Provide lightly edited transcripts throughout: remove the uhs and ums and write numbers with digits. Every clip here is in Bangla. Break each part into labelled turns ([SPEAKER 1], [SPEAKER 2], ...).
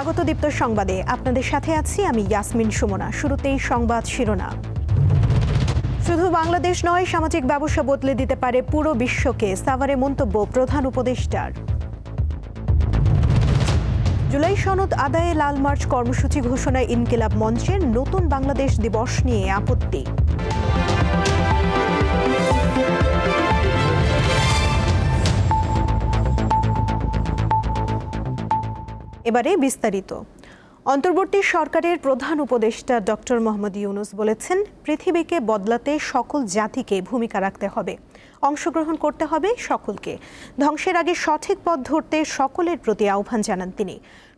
[SPEAKER 1] স্বাগত দীপ্ত সংবাদে আপনাদের সাথে আছি আমি ইয়াসমিন সুমনা। শুরুতেই সংবাদ শিরোনাম। শুধু বাংলাদেশ নয়, সামাজিক ব্যবসা বদলে দিতে পারে পুরো বিশ্বকে, সাভারে মন্তব্য প্রধান উপদেষ্টার। জুলাই সনদ আদায়ে লাল মার্চ কর্মসূচি ঘোষণায় ইনকিলাব মঞ্চের, নতুন বাংলাদেশ দিবস নিয়ে আপত্তি। এবারে বিস্তারিত। অন্তর্বর্তী সরকারের প্রধান উপদেষ্টা ডক্টর মোহাম্মদ ইউনূস বলেছেন, পৃথিবীকে বদলাতে সকল জাতিকে ভূমিকা রাখতে হবে, অংশগ্রহণ করতে হবে সকলকে। ধ্বংসের আগে সঠিক পথ ধরতে সকলের প্রতি আহ্বান জানান তিনি।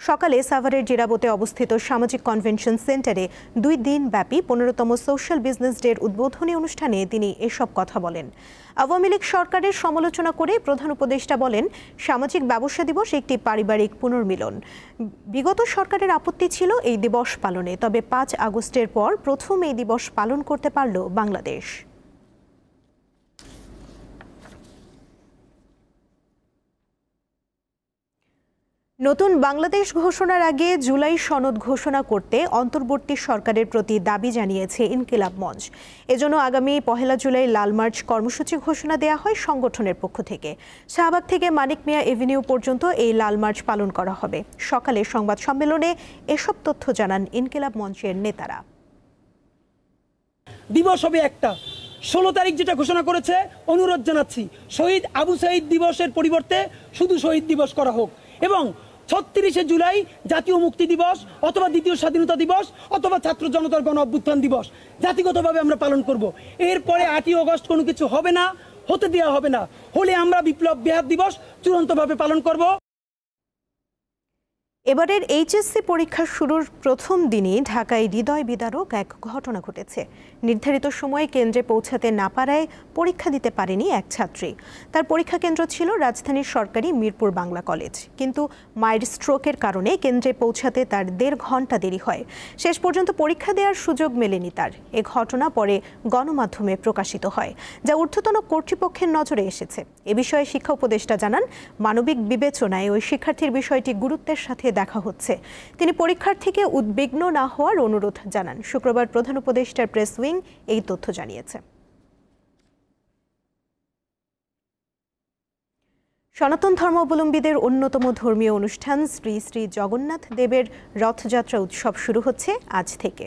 [SPEAKER 1] সকালে সাভারের জিরাবোতে অবস্থিত সামাজিক কনভেনশন সেন্টারে 2 দিন ব্যাপী 15তম সোশ্যাল বিজনেস ডের উদ্বোধনী অনুষ্ঠানে তিনি এসব কথা বলেন। আওয়ামী লীগ সরকারের সমালোচনা করে প্রধান উপদেষ্টা বলেন, সামাজিক ব্যবসা দিবস একটি পারিবারিক পুনর্মিলন। বিগত সরকারের আপত্তি ছিল এই দিবস পালনে, তবে 5 আগস্টের পর প্রথম এই দিবস পালন করতে পারল বাংলাদেশ। নতুন বাংলাদেশ ঘোষণার আগে জুলাই সনদ ঘোষণা করতে অন্তর্বর্তী সরকারের প্রতি দাবি জানিয়েছে ইনকিলাব মঞ্চ। এজন্য আগামী 1 জুলাই লাল মার্চ কর্মসূচি ঘোষণা দেওয়া হয় সংগঠনের পক্ষ থেকে। শাহবাগ থেকে মানিক মিয়া এভিনিউ পর্যন্ত এই লাল মার্চ পালন করা হবে। সকালে সংবাদ সম্মেলনে এসব তথ্য জানান ইনকিলাব মঞ্চের নেতারা।
[SPEAKER 2] দিবস হবে একটা, 16 তারিখ যেটা ঘোষণা করেছে, অনুরোধ জানাচ্ছি শহীদ আবু সাঈদ দিবসের পরিবর্তে শুধু শহীদ দিবস করা হোক, এবং 36 জুলাই জাতীয় মুক্তি দিবস অথবা দ্বিতীয় স্বাধীনতা দিবস অথবা ছাত্র জনতার গণ অভ্যুত্থান দিবস জাতিগতভাবে আমরা পালন করব। এরপরে 8ই আগস্ট কোনো কিছু হবে না, হতে দেওয়া হবে না। হলে আমরা বিপ্লব বেহাত দিবস চূড়ান্তভাবে পালন করব।
[SPEAKER 1] এবারের এইচএসসি পরীক্ষা শুরুর প্রথম দিনই ঢাকায় হৃদয় বিদারক এক ঘটনা ঘটেছে। নির্ধারিত সময়ে কেন্দ্রে পৌঁছাতে না পারায় পরীক্ষা দিতে পারেনি এক ছাত্রী। তার পরীক্ষা কেন্দ্র ছিল রাজধানীর সরকারি মিরপুর বাংলা কলেজ, কিন্তু মায়ের স্ট্রোকের কারণে কেন্দ্রে পৌঁছাতে তার 1.5 ঘন্টা দেরি হয়। শেষ পর্যন্ত পরীক্ষা দেওয়ার সুযোগ মেলেনি তার। এ ঘটনা পরে গণমাধ্যমে প্রকাশিত হয়, যা ঊর্ধ্বতন কর্তৃপক্ষের নজরে এসেছে। এ বিষয়ে শিক্ষা উপদেষ্টা জানান, মানবিক বিবেচনায় ওই শিক্ষার্থীর বিষয়টি গুরুত্বের সাথে দেখা হচ্ছে। তিনি পরীক্ষার্থীকে উদ্বিগ্ন না হওয়ার অনুরোধ জানান। শুক্রবার প্রধান উপদেষ্টার প্রেস উইং এই তথ্য জানিয়েছে। সনাতন ধর্মাবলম্বীদের অন্যতম ধর্মীয় অনুষ্ঠান শ্রী শ্রী জগন্নাথ দেবের রথযাত্রা উৎসব শুরু হচ্ছে আজ থেকে।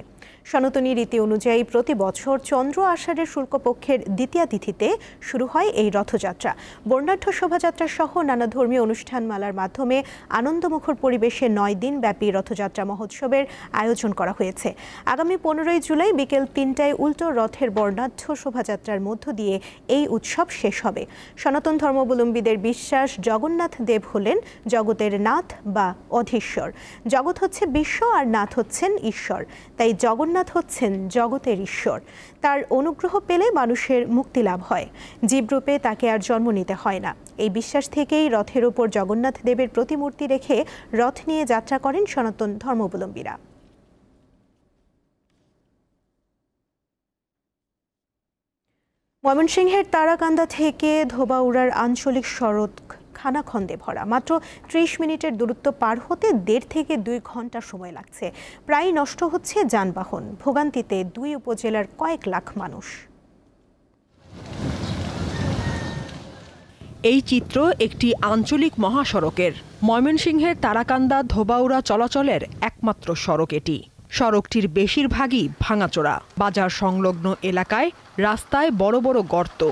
[SPEAKER 1] সনাতনী রীতি অনুযায়ী প্রতি বছর চন্দ্র আষাঢ়ের শুক্লপক্ষের দ্বিতীয়া তিথিতে শুরু হয় এই রথযাত্রা। বর্ণাঢ্য শোভাযাত্রা সহ নানা ধর্মীয় অনুষ্ঠানমালার মাধ্যমে আনন্দমুখর পরিবেশে 9 দিন ব্যাপী রথযাত্রা মহোৎসবের আয়োজন করা হয়েছে। আগামী 15 জুলাই বিকেল 3টায় উল্টো রথের বর্ণাঢ্য শোভাযাত্রার মধ্য দিয়ে এই উৎসব শেষ হবে। সনাতন ধর্মাবলম্বীদের বিশ্বাস, জগন্নাথ দেব হলেন জগতের নাথ বা অধীশ্বর। জগৎ হচ্ছে বিশ্ব আর নাথ হচ্ছেন ঈশ্বর, তাই জগন্নাথ হচ্ছেন জগতের ঈশ্বর। তার অনুগ্রহ পেলে মানুষের মুক্তি লাভ হয়, জীবরূপে তাকে আর জন্ম নিতে হয় না। এই বিশ্বাস থেকেই রথের উপর জগন্নাথ দেবের প্রতিমূর্তি রেখে রথ নিয়ে যাত্রা করেন সনাতন ধর্মাবলম্বীরা। ময়মনসিংহের তারাকান্দা থেকে ধোবাউড়ার আঞ্চলিক সড়ক খানাখন্দে ভরা। মাত্র 30 মিনিটের দূরত্ব পার হতে 1.5 থেকে 2 ঘন্টা সময় লাগছে। প্রায় নষ্ট হচ্ছে যানবাহন, ভোগান্তিতে 2 উপজেলার কয়েক লাখ মানুষ।
[SPEAKER 3] এই চিত্র একটি আঞ্চলিক মহাসড়কের। ময়মনসিংহের তারাকান্দা ধোবাউড়া চলাচলের একমাত্র সড়ক এটি। সড়কটির বেশিরভাগই ভাঙাচোরা। বাজার সংলগ্ন এলাকায় রাস্তায় বড় বড় গর্ত।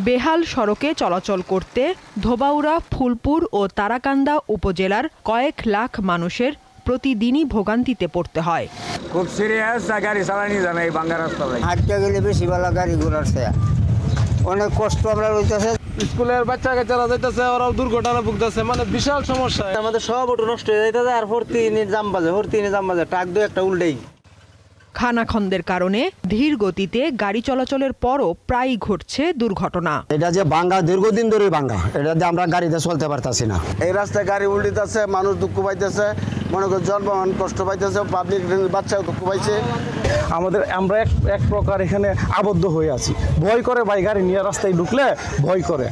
[SPEAKER 3] বেহাল সড়কে চলাচল করতে ধোবাউড়া, ফুলপুর ও তারাকান্দা উপজেলার কয়েক লাখ মানুষের প্রতিদিনই ভোগান্তিতে পড়তে হয়।
[SPEAKER 4] খুব সিরিয়াস, গাড়ি চালানি জানা এই বাঙ্গা রাস্তা
[SPEAKER 5] হাঁটতে গেলে বেশি ভালো, গাড়ি ঘোরাচ্ছে অনেক কষ্ট আমরা রইতেছে।
[SPEAKER 6] স্কুলের বাচ্চা কাচ্চারা যাইতেছে, ওরাও দুর্ঘটনা ভুগতেছে, মানে বিশাল সমস্যা।
[SPEAKER 5] আমাদের সব অটো নষ্ট হয়ে যাইতেছে, আর হরতিনি জাম বাজে ট্রাক 2 একটা উল্টেই।
[SPEAKER 3] খানাখন্দের কারণে ধীর গতিতে গাড়ি চলাচলের পরও প্রায়ই ঘটছে দুর্ঘটনা।
[SPEAKER 7] এটা যে ভাঙ্গা দীর্ঘদিন ধরে ভাঙ্গা, এটা দিয়ে আমরা গাড়িতে চলতে পারতাছি না।
[SPEAKER 5] এই রাস্তায় গাড়ি উল্টিতেছে, মানুষ দুঃখ পাইতেছে, মনে কর জনগণ কষ্ট পাইতেছে, পাবলিক বাচ্চাও দুঃখ পাইছে।
[SPEAKER 6] আমরা এক প্রকার এখানে আবদ্ধ হয়ে আছি। ভয় করে ভাই, গাড়ি নিয়ে রাস্তায় ঢুকলে ভয় করে।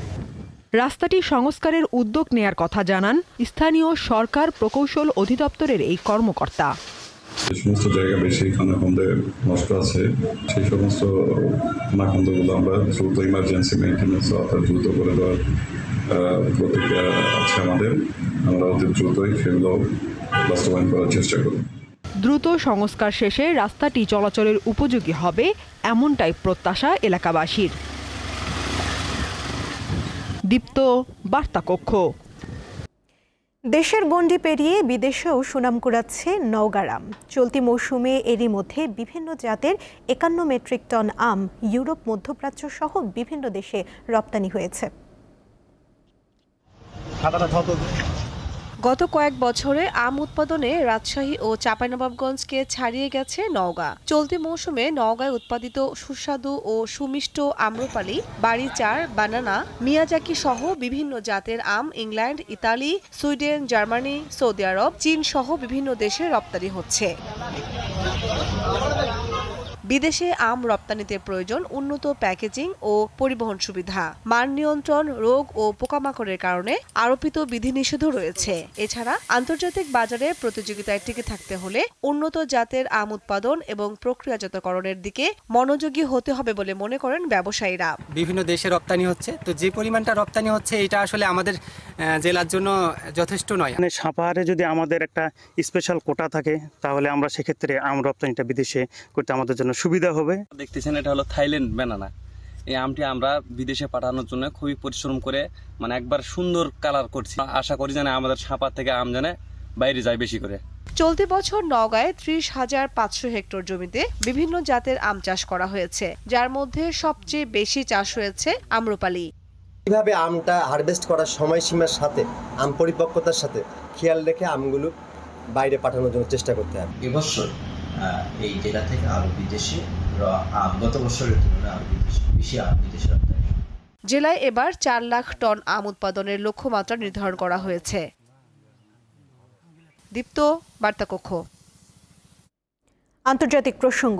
[SPEAKER 3] রাস্তাটি সংস্কারের উদ্যোগ নেয়ার কথা জানান স্থানীয় সরকার প্রকৌশল অধিদপ্তরের এই কর্মকর্তা।
[SPEAKER 8] যে সমস্ত জায়গা বেশি খানাখন্দে নষ্ট আছে সেই সমস্ত খানাখন্দগুলো আমরা দ্রুত ইমার্জেন্সি মেইনটেন্যান্স অর্থাৎ দ্রুত করে দেওয়ার প্রতিক্রিয়া আছে আমাদের। আমরা অতি দ্রুতই সেগুলো বাস্তবায়ন করার চেষ্টা করব।
[SPEAKER 3] দ্রুত সংস্কার শেষে রাস্তাটি চলাচলের উপযোগী হবে এমনটাই প্রত্যাশা এলাকাবাসীর। দীপ্ত, বার্তা কক্ষ।
[SPEAKER 1] দেশের গণ্ডি পেরিয়ে বিদেশেও সুনাম কুড়াচ্ছে নওগাঁর আম। চলতি মৌসুমে এরই মধ্যে বিভিন্ন জাতের 51 মেট্রিক টন আম ইউরোপ, মধ্যপ্রাচ্য সহ বিভিন্ন দেশে রপ্তানি হয়েছে।
[SPEAKER 9] গত কয়েক বছরে আম উৎপাদনে রাজশাহী ও চাঁপাইনবাবগঞ্জকে ছাড়িয়ে গেছে নওগাঁ। চলতি মৌসুমে নওগাঁয় উৎপাদিত সুস্বাদু ও সুমিষ্ট আম্রপালি, বাড়িচার, বানানা, মিয়াজাকি সহ বিভিন্ন জাতের আম ইংল্যান্ড, ইতালি, সুইডেন, জার্মানি, সৌদি আরব, চীন সহ বিভিন্ন দেশে রপ্তানি হচ্ছে। বিদেশে আম রপ্তানিতে প্রয়োজন উন্নত প্যাকেজিং ও পরিবহন সুবিধা, মান নিয়ন্ত্রণ, রোগ ও পোকামাকড়ের কারণে আরোপিত বিধিনিষেধও রয়েছে। এছাড়া আন্তর্জাতিক বাজারে প্রতিযোগিতায় টিকে থাকতে হলে উন্নত জাতের আম উৎপাদন এবং প্রক্রিয়াজাতকরণের দিকে মনোযোগী হতে হবে বলে মনে করেন ব্যবসায়ীরা।
[SPEAKER 10] বিভিন্ন দেশে রপ্তানি হচ্ছে, তো যে পরিমাণটা রপ্তানি হচ্ছে এটা আসলে আমাদের জেলার জন্য যথেষ্ট নয়।
[SPEAKER 11] সাপাহারে যদি আমাদের একটা স্পেশাল কোটা থাকে তাহলে আমরা সেক্ষেত্রে আম রপ্তানিটা বিদেশে করতে আমাদের জন্য সুবিধা হবে।
[SPEAKER 12] দেখতেছেন এটা হলো থাইল্যান্ড ব্যানানা। এই আমটি আমরা বিদেশে পাঠানোর জন্য খুবই পরিশ্রম করে একবার সুন্দর কালার করছি। আশা করি যেন আমাদের সাপা থেকে আম যেন বাইরে যায় বেশি করে।
[SPEAKER 9] চলতি বছর নওগাঁয় 30,500 হেক্টর জমিতে বিভিন্ন জাতের আম চাষ করা হয়েছে, যার মধ্যে সবচেয়ে বেশি চাষ হয়েছে আম্রপালি।
[SPEAKER 13] কিভাবে আমটা হারভেস্ট করার সময়সীমার সাথে আম পরিপক্কতার সাথে খেয়াল রেখে আমগুলো বাইরে পাঠানোর জন্য চেষ্টা করতে হবে।
[SPEAKER 14] এবছর এই জেলা থেকে আরো বিদেশে গত বছরের তুলনায় আরো বেশি আম বিদেশে রপ্তানি।
[SPEAKER 9] জেলায় এবার 4 লাখ টন আম উৎপাদনের লক্ষ্যমাত্রা নির্ধারণ করা হয়েছে। দীপ্ত, বার্তা কক্ষ।
[SPEAKER 1] আন্তর্জাতিক প্রসঙ্গ।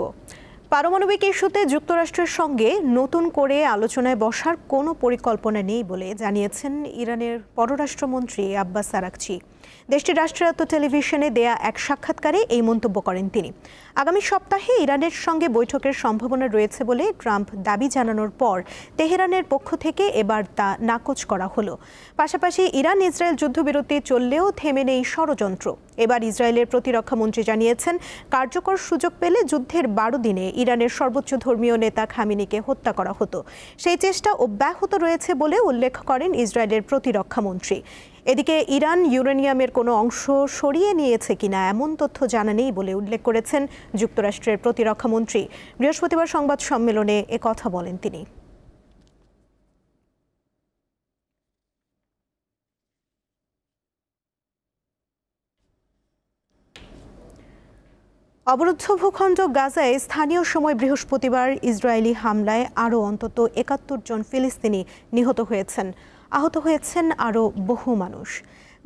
[SPEAKER 1] পারমাণবিক ইস্যুতে যুক্তরাষ্ট্রের সঙ্গে নতুন করে আলোচনায় বসার কোনো পরিকল্পনা নেই বলে জানিয়েছেন ইরানের পররাষ্ট্রমন্ত্রী আব্বাস আরাকচি। দেশটির রাষ্ট্রায়ত্ত টেলিভিশনে দেয়া এক সাক্ষাৎকারে এই মন্তব্য করেন তিনি। আগামী সপ্তাহে ইরানের সঙ্গে বৈঠকের সম্ভাবনা রয়েছে বলে ট্রাম্প দাবি জানানোর পর তেহরানের পক্ষ থেকে এবার তা নাকচ করা হলো। পাশাপাশি ইরান ইসরায়েল যুদ্ধবিরতি চললেও থেমে নেই ষড়যন্ত্র। এবার ইসরায়েলের প্রতিরক্ষামন্ত্রী জানিয়েছেন, কার্যকর সুযোগ পেলে যুদ্ধের 12 দিনে ইরানের সর্বোচ্চ ধর্মীয় নেতা খামেনিকে হত্যা করা হতো। সেই চেষ্টা অব্যাহত রয়েছে বলে উল্লেখ করেন ইসরায়েলের প্রতিরক্ষামন্ত্রী। এদিকে ইরান ইউরেনিয়ামের কোনো অংশ সরিয়ে নিয়েছে কিনা এমন তথ্য জানা নেই বলে উল্লেখ করেছেন যুক্তরাষ্ট্রের প্রতিরক্ষামন্ত্রী। বৃহস্পতিবার সংবাদ সম্মেলনে একথা বলেন তিনি। অবরুদ্ধ ভূখণ্ড গাজায় স্থানীয় সময় বৃহস্পতিবার ইসরায়েলি হামলায় আরও অন্তত 71 জন ফিলিস্তিনি নিহত হয়েছেন। আহত হয়েছেন আরও বহু মানুষ।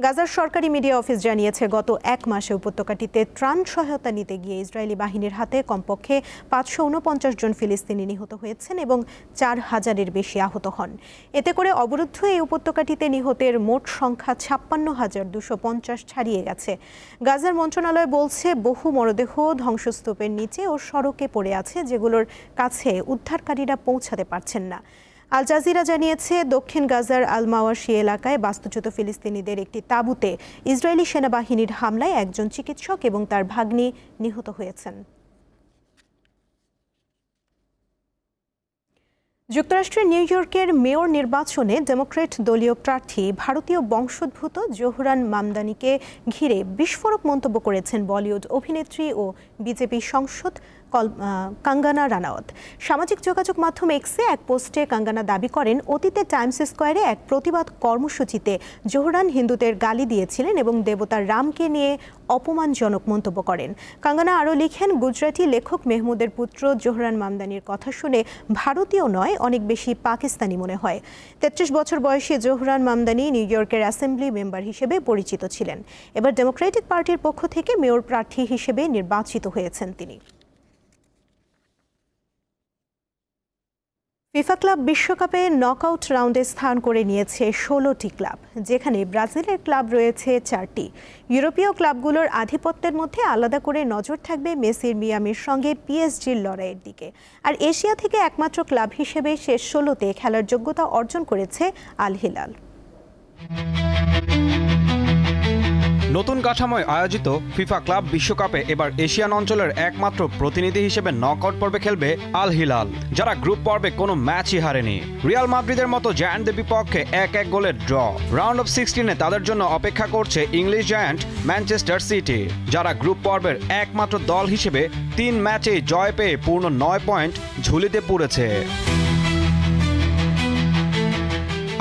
[SPEAKER 1] গাজার সরকারি মিডিয়া অফিস জানিয়েছে, গত এক মাসে উপত্যকাটিতে ত্রাণ সহায়তা নিতে গিয়ে ইসরায়েলি বাহিনীর হাতে কমপক্ষে 549 জন ফিলিস্তিনি নিহত হয়েছেন এবং 4000-এর বেশি আহত হন। এতে করে অবরুদ্ধ এই উপত্যকাটিতে নিহতের মোট সংখ্যা 56,250 ছাড়িয়ে গেছে। গাজার মন্ত্রণালয় বলছে, বহু মরদেহ ধ্বংসস্তূপের নিচে ও সড়কে পড়ে আছে, যেগুলোর কাছে উদ্ধারকারীরা পৌঁছাতে পারছেন না। আল জাজিরা জানিয়েছে, দক্ষিণ গাজার আল মাওয়াশি এলাকায় বাস্তুচ্যুত ফিলিস্তিনিদের একটি তাঁবুতে ইসরায়েলি সেনাবাহিনীর হামলায় একজন চিকিৎসক এবং তার ভাগ্নি নিহত হয়েছেন। যুক্তরাষ্ট্রের নিউ ইয়র্কের মেয়র নির্বাচনে ডেমোক্র্যাট দলীয় প্রার্থী ভারতীয় বংশোদ্ভূত জোহরান মামদানিকে ঘিরে বিস্ফোরক মন্তব্য করেছেন বলিউড অভিনেত্রী ও বিজেপি সাংসদ কাঙ্গানা রানাওয়াত। সামাজিক যোগাযোগ মাধ্যম এক্সে এক পোস্টে কাঙ্গানা দাবি করেন, অতীতে টাইমস স্কোয়ারে এক প্রতিবাদ কর্মসূচিতে জোহরান হিন্দুদের গালি দিয়েছিলেন এবং দেবতা রামকে নিয়ে অপমানজনক মন্তব্য করেন। কাঙ্গানা আরও লিখেন, গুজরাটি লেখক মেহমুদের পুত্র জোহরান মামদানির কথা শুনে ভারতীয় নয়, অনেক বেশি পাকিস্তানি মনে হয়। 33 বছর বয়সী জোহরান মামদানি নিউ ইয়র্কের অ্যাসেম্বলি মেম্বার হিসেবে পরিচিত ছিলেন। এবার ডেমোক্রেটিক পার্টির পক্ষ থেকে মেয়র প্রার্থী হিসেবে নির্বাচিত হয়েছেন তিনি। ফিফা ক্লাব বিশ্বকাপে নকআউট রাউন্ডে স্থান করে নিয়েছে 16টি ক্লাব, যেখানে ব্রাজিলের ক্লাব রয়েছে 4টি। ইউরোপীয় ক্লাবগুলোর আধিপত্যের মধ্যে আলাদা করে নজর থাকবে মেসির মিয়ামির সঙ্গে পিএসজির লড়াইয়ের দিকে। আর এশিয়া থেকে একমাত্র ক্লাব হিসেবে শেষ 16তে খেলার যোগ্যতা অর্জন করেছে আল হিলাল।
[SPEAKER 15] নতুন কাঠামোয় আয়োজিত ফিফা ক্লাব বিশ্বকাপে এবার এশিয়ান অঞ্চলের একমাত্র প্রতিনিধি হিসেবে নকআউট পর্বে খেলবে আল হিলাল, যারা গ্রুপ পর্বে কোনো ম্যাচই হারেনি। রিয়াল মাদ্রিদের মতো জায়ান্টদের বিপক্ষে 1-1 গোলের ড্র। রাউন্ড অফ 16-এ তাদের জন্য অপেক্ষা করছে ইংলিশ জায়ান্ট ম্যানচেস্টার সিটি, যারা গ্রুপ পর্বের একমাত্র দল হিসেবে 3 ম্যাচেই জয় পেয়ে পূর্ণ 9 পয়েন্ট ঝুলিতে পড়েছে।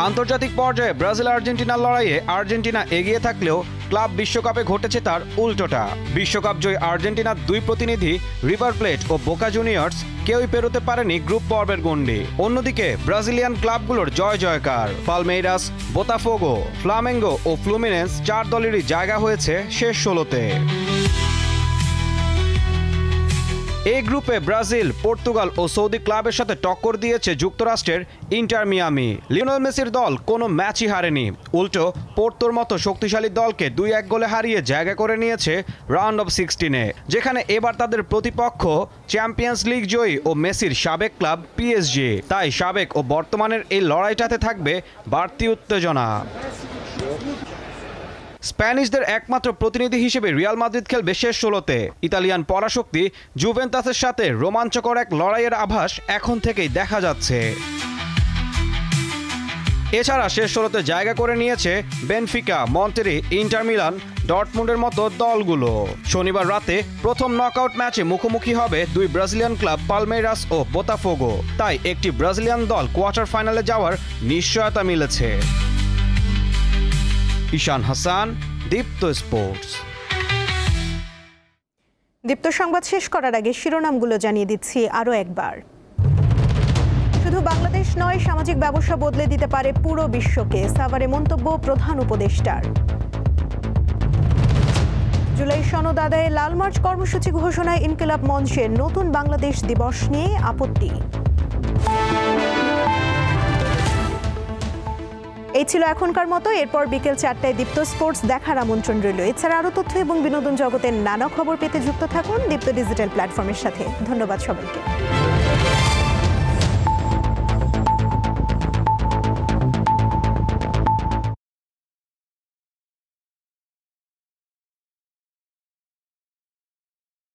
[SPEAKER 15] আন্তর্জাতিক পর্যায়ে ব্রাজিল আর্জেন্টিনার লড়াইয়ে আর্জেন্টিনা এগিয়ে থাকলেও ক্লাব বিশ্বকাপে ঘটেছে তার উল্টোটা। বিশ্বকাপ জয়ী আর্জেন্টিনার 2 প্রতিনিধি রিভার প্লেট ও বোকা জুনিয়র্স কেউই পেরোতে পারেনি গ্রুপ পর্বের গণ্ডি। অন্যদিকে ব্রাজিলিয়ান ক্লাবগুলোর জয় জয়কার। পালমেইরাস, বোতাফোগো, ফ্লামেঙ্গো ও ফ্লুমিনেন্স 4 দলেরই জায়গা হয়েছে শেষ 16তে। এই গ্রুপে ব্রাজিল, পর্তুগাল ও সৌদি ক্লাবের সাথে টক্কর দিয়েছে যুক্তরাষ্ট্রের ইন্টার মিয়ামি। লিওনেল মেসির দল কোনো ম্যাচই হারেনি, উল্টো পোর্তোর মতো শক্তিশালী দলকে 2-1 গোলে হারিয়ে জায়গা করে নিয়েছে রাউন্ড অফ 16-এ, যেখানে এবার তাদের প্রতিপক্ষ চ্যাম্পিয়ন্স লিগ জয়ী ও মেসির সাবেক ক্লাব পিএসজি। তাই সাবেক ও বর্তমানের এই লড়াইটাতে থাকবে বাড়তি উত্তেজনা। স্প্যানিশদের একমাত্র প্রতিনিধি হিসেবে রিয়াল মাদ্রিদ খেলবে শেষ 16তে। ইতালিয়ান পরাশক্তি জুভেন্টাসের সাথে রোমাঞ্চকর এক লড়াইয়ের আভাস এখন থেকেই দেখা যাচ্ছে। এছাড়া শেষ 16তে জায়গা করে নিয়েছে বেনফিকা, মন্টেরি, ইন্টার মিলান, ডর্টমুন্ডের মতো দলগুলো। শনিবার রাতে প্রথম নকআউট ম্যাচে মুখোমুখি হবে 2 ব্রাজিলিয়ান ক্লাব পালমেইরাস ও বোতাফোগো। তাই একটি ব্রাজিলিয়ান দল কোয়ার্টার ফাইনালে যাওয়ার নিশ্চয়তা মিলেছে। ঈশান হাসান, দীপ্ত স্পোর্টস।
[SPEAKER 1] দীপ্ত সংবাদ শেষ করার আগে শিরোনামগুলো জানিয়ে দিচ্ছি আরও একবার। শুধু বাংলাদেশ নয়, সামাজিক ব্যবসা বদলে দিতে পারে পুরো বিশ্বকে, সাভারে মন্তব্য প্রধান উপদেষ্টার। জুলাই সনদ আদায়ে লাল মার্চ কর্মসূচি ঘোষণায় ইনকিলাব মঞ্চের নতুন বাংলাদেশ দিবস নিয়ে আপত্তি। এই ছিল এখনকার মতো। এরপর বিকেল 4টায় দীপ্ত স্পোর্টস দেখার আমন্ত্রণ রইল। এছাড়া আরও তথ্য এবং বিনোদন জগতের নানা খবর পেতে যুক্ত থাকুন দীপ্ত ডিজিটাল প্ল্যাটফর্মের সাথে। ধন্যবাদ সবাইকে।